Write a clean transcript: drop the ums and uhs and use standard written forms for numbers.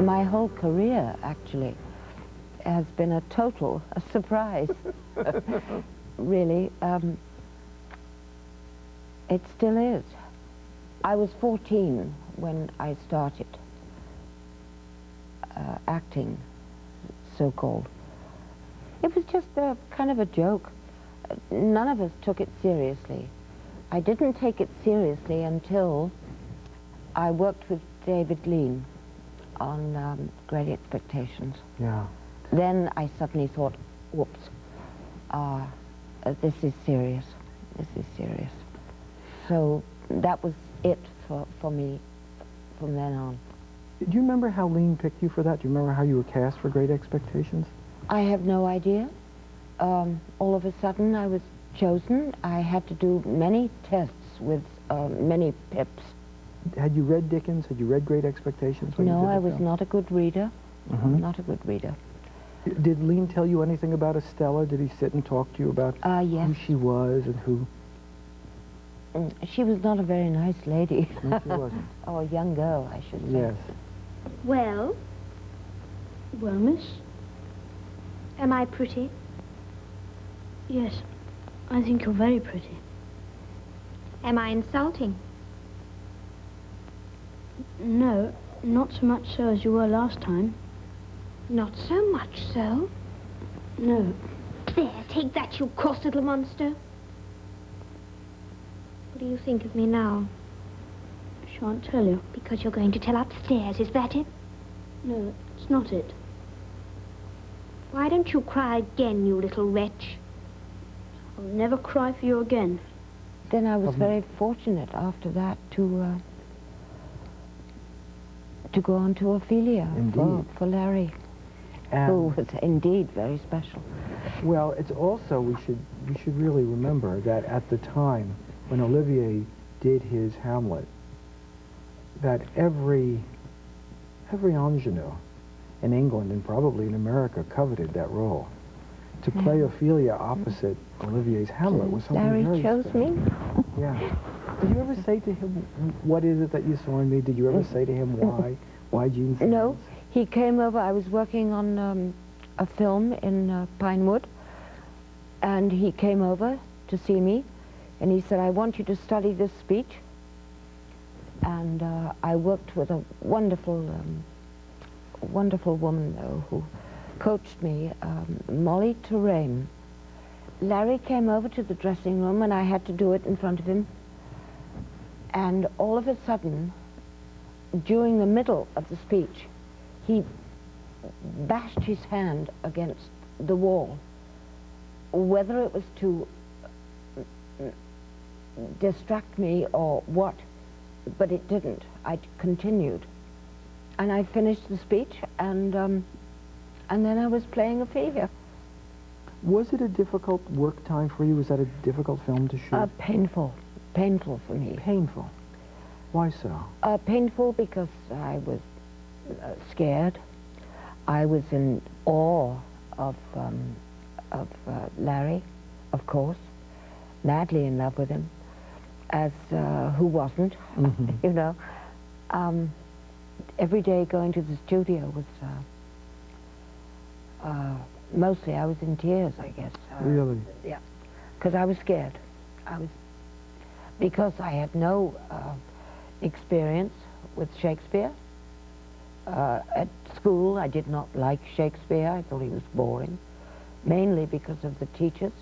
My whole career, actually, has been a total surprise. Really. It still is. I was 14 when I started acting, so-called. It was just a kind of a joke. None of us took it seriously. I didn't take it seriously until I worked with David Lean on Great Expectations. Yeah. Then I suddenly thought, whoops, this is serious. This is serious. So that was it for me from then on. Do you remember how Lean picked you for that? Do you remember how you were cast for Great Expectations? I have no idea. All of a sudden I was chosen. I had to do many tests with many pips. Had you read Dickens? Had you read Great Expectations? No, I was not a good reader. Not a good reader. Did Lean tell you anything about Estella? Did he sit and talk to you about yes. who she was and who? She was not a very nice lady. No, she wasn't. Oh, a young girl, I should say. Yes. Well? Well, miss? Am I pretty? Yes, I think you're very pretty. Am I insulting? No, not so much so as you were last time. Not so much so? No. There, take that, you coarse little monster. What do you think of me now? Shan't tell you. Because you're going to tell upstairs, is that it? No, it's not it. Why don't you cry again, you little wretch? I'll never cry for you again. Then I was very fortunate after that to go on to Ophelia for Larry, who was indeed very special. Well, it's also, we should really remember that at the time when Olivier did his Hamlet, that every ingenue in England and probably in America coveted that role. To play Ophelia opposite Olivier's Hamlet was something Larry very chose special. me. Yeah. Did you ever say to him, what is it that you saw in me? Did you ever say to him why? Why Gene Simmons? No. He came over. I was working on a film in Pinewood, and he came over to see me, and he said, I want you to study this speech. And I worked with a wonderful woman, though, who coached me, Molly Terrain. Larry came over to the dressing room, and I had to do it in front of him. And all of a sudden, during the middle of the speech, he bashed his hand against the wall. Whether it was to distract me or what, but it didn't. I continued. And I finished the speech, and then I was playing Ophelia. Was it a difficult work time for you? Was that a difficult film to shoot? Painful. Painful for me. Painful. Why so? Painful because I was scared. I was in awe of Larry, of course, madly in love with him, as who wasn't, you know. Every day going to the studio was, mostly I was in tears, I guess. Really? Yeah, because I was scared. Because I had no experience with Shakespeare. At school, I did not like Shakespeare. I thought he was boring, mainly because of the teachers.